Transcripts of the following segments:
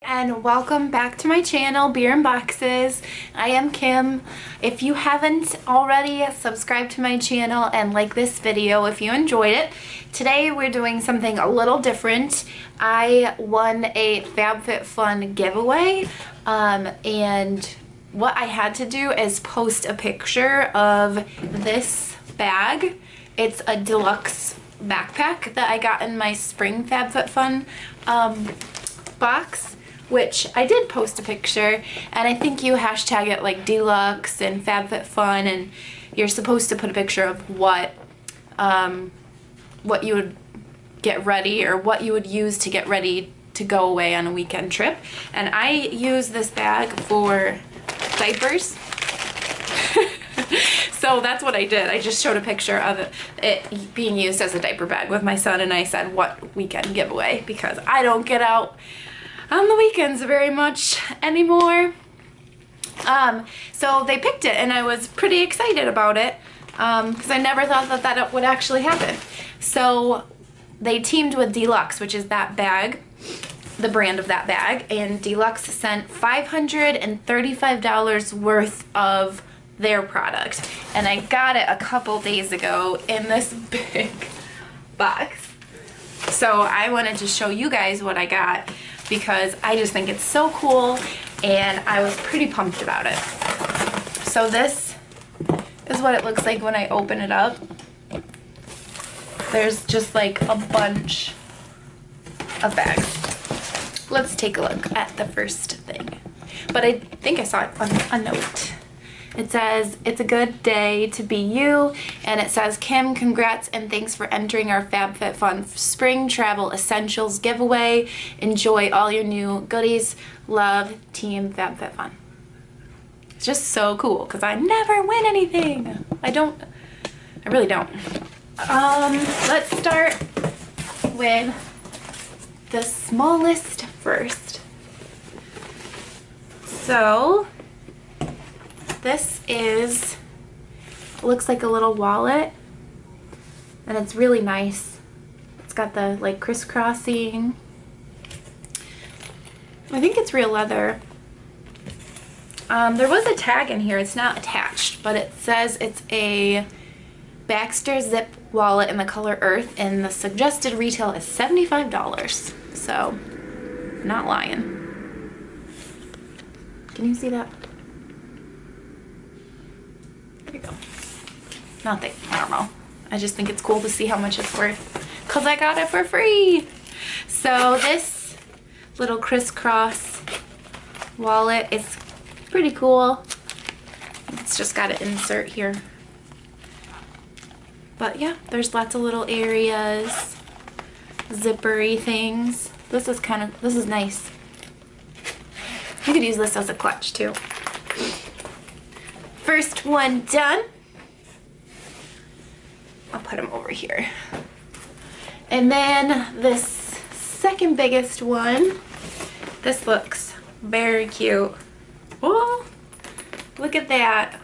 And welcome back to my channel, Beer&Boxes. I am Kim. If you haven't already, subscribe to my channel and like this video if you enjoyed it. Today we're doing something a little different. I won a FabFitFun giveaway and what I had to do is post a picture of this bag. It's a deluxe backpack that I got in my spring FabFitFun box, which I did post a picture, and I think you hashtag it like Deluxe and FabFitFun, and you're supposed to put a picture of what you would get ready or what you would use to get ready to go away on a weekend trip. And I use this bag for diapers. So that's what I did. I just showed a picture of it being used as a diaper bag with my son, and I said what weekend giveaway, because I don't get out on the weekends very much anymore. So they picked it and I was pretty excited about it because I never thought that would actually happen. So they teamed with Deluxe, which is that bag, the brand of that bag, and Deluxe sent $535 worth of their product, and I got it a couple days ago in this big box. So I wanted to show you guys what I got because I just think it's so cool and I was pretty pumped about it. So this is what it looks like when I open it up. There's just like a bunch of bags. Let's take a look at the first thing. But I think I saw it on a note. It says, "It's a good day to be you," and it says, "Kim, congrats and thanks for entering our FabFitFun Spring Travel Essentials giveaway. Enjoy all your new goodies. Love, Team FabFitFun." It's just so cool because I never win anything. I really don't. Let's start with the smallest first. So this looks like a little wallet, and it's really nice. It's got the like crisscrossing. I think it's real leather. There was a tag in here. It's not attached, but it says it's a Baxter zip wallet in the color earth, and the suggested retail is $75. So, not lying. Can you see that? There you go. Nothing. I don't know. I just think it's cool to see how much it's worth because I got it for free. So this little crisscross wallet is pretty cool. It's just got an insert here. But yeah, there's lots of little areas, zippery things. This is nice. You could use this as a clutch too. First one done. I'll put them over here. And then this second biggest one. This looks very cute. Oh, look at that.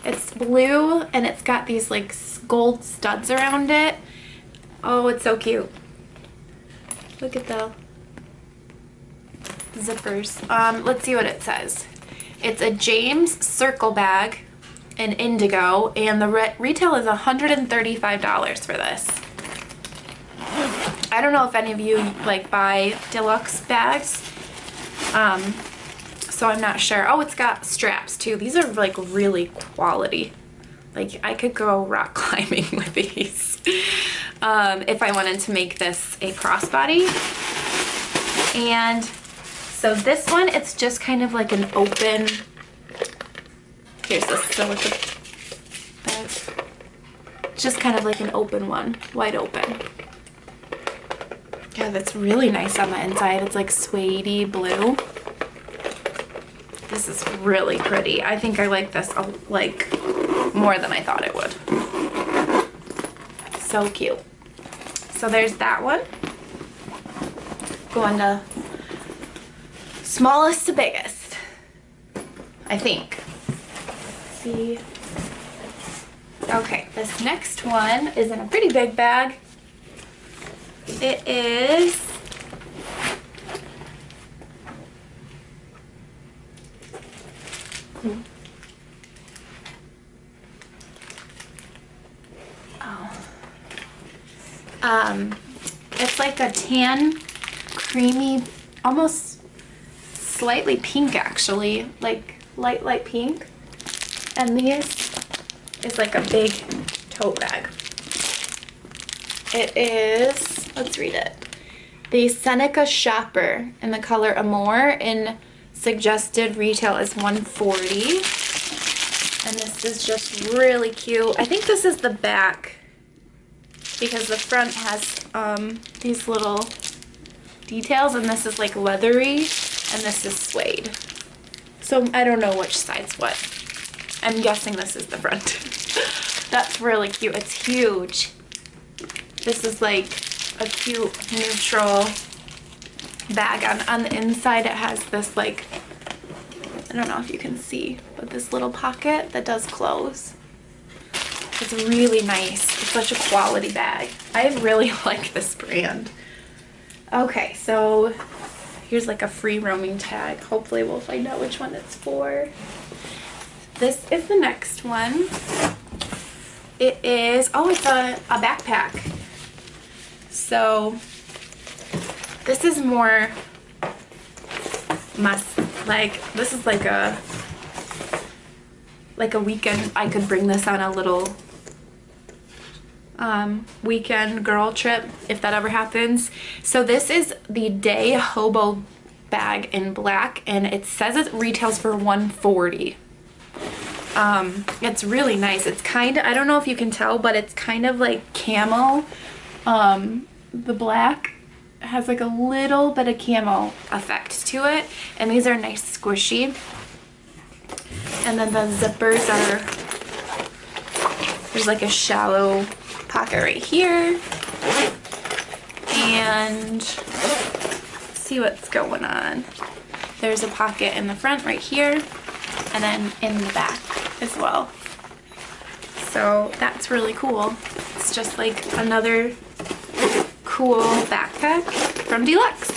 It's blue and it's got these like gold studs around it. Oh, it's so cute. Look at the zippers. Let's see what it says. It's a James Circle bag in indigo, and the retail is $135 for this. I don't know if any of you like buy deluxe bags, so I'm not sure. Oh, it's got straps too. These are like really quality. Like I could go rock climbing with these if I wanted to make this a crossbody. And so this one, it's just kind of like an open, here's the silicone bag. It's just kind of like an open one, wide open. Yeah, that's really nice on the inside. It's like suede-y blue. This is really pretty. I think I like this like more than I thought it would. So cute. So there's that one. Going to smallest to biggest, I think. Let's see. Okay, this next one is in a pretty big bag. It is It's like a tan, creamy, almost slightly pink actually, like light pink. And this is like a big tote bag. It is, let's read it. The Seneca Shopper in the color Amore, in suggested retail is $140. And this is just really cute. I think this is the back, because the front has these little details, and this is like leathery, and this is suede. So I don't know which side's what. I'm guessing this is the front. That's really cute. It's huge. This is like a cute neutral bag. On the inside it has this, like, I don't know if you can see, but this little pocket that does close. It's really nice. It's such a quality bag. I really like this brand. Okay, so here's like a free roaming tag. Hopefully we'll find out which one it's for. This is the next one. It is, oh, it's a backpack. So this is more this is like a weekend. I could bring this on a little weekend girl trip if that ever happens. So this is the Day Hobo bag in black, and it says it retails for $140. It's really nice. It's kind of, I don't know if you can tell, but it's kind of like camo. The black has like a little bit of camo effect to it, and these are nice squishy. And then the zippers are, there's like a shallow pocket right here, and let's see what's going on. There's a pocket in the front right here, and then in the back as well. So that's really cool. It's just like another cool backpack from Deluxe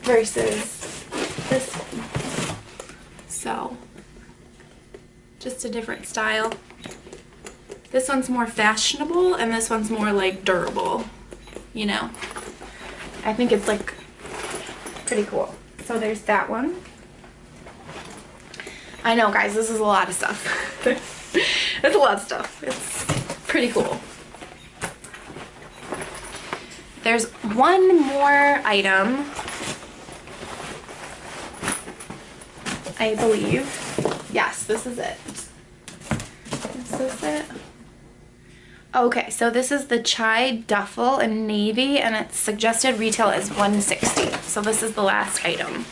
versus this one. So just a different style. This one's more fashionable, and this one's more like durable, you know. I think it's like pretty cool. So there's that one. I know, guys, this is a lot of stuff. It's a lot of stuff. It's pretty cool. There's one more item, I believe. Yes, this is it. Is this it? Okay, so this is the Chai Duffel in navy, and its suggested retail is $160. So this is the last item,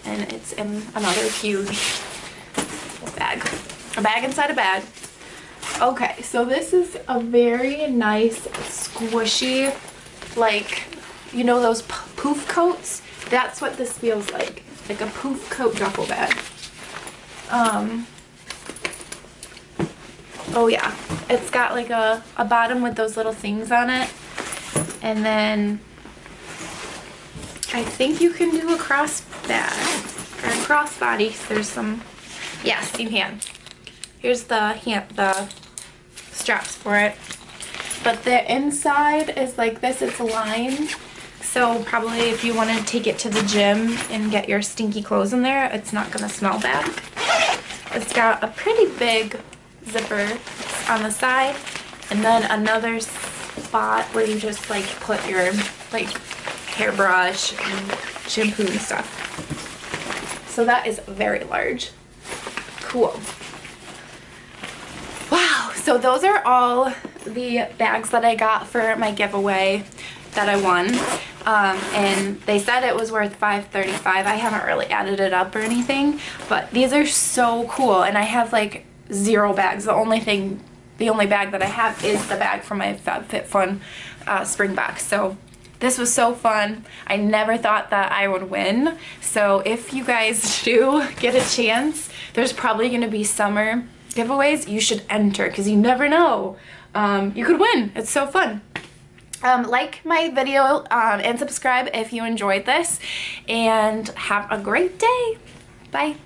and it's in another huge bag. A bag inside a bag. Okay, so this is a very nice, squishy, like, you know those poof coats? That's what this feels like a poof coat duffel bag. Oh yeah, it's got like a bottom with those little things on it, and then I think you can do a cross bag or a crossbody. There's some, yes, you can. Here's the straps for it. But the inside is like this, it's lined. So probably if you want to take it to the gym and get your stinky clothes in there, it's not going to smell bad. It's got a pretty big zipper on the side, and then another spot where you just like put your like hairbrush and shampoo and stuff. So that is very large. Cool. Wow, so those are all the bags that I got for my giveaway that I won. And they said it was worth $5.35. I haven't really added it up or anything, but these are so cool. And I have like 0 bags. The only bag that I have is the bag from my FabFitFun spring box. So this was so fun. I never thought that I would win. So if you guys do get a chance, there's probably going to be summer giveaways. You should enter, because you never know. You could win. It's so fun. Like my video and subscribe if you enjoyed this, and have a great day. Bye.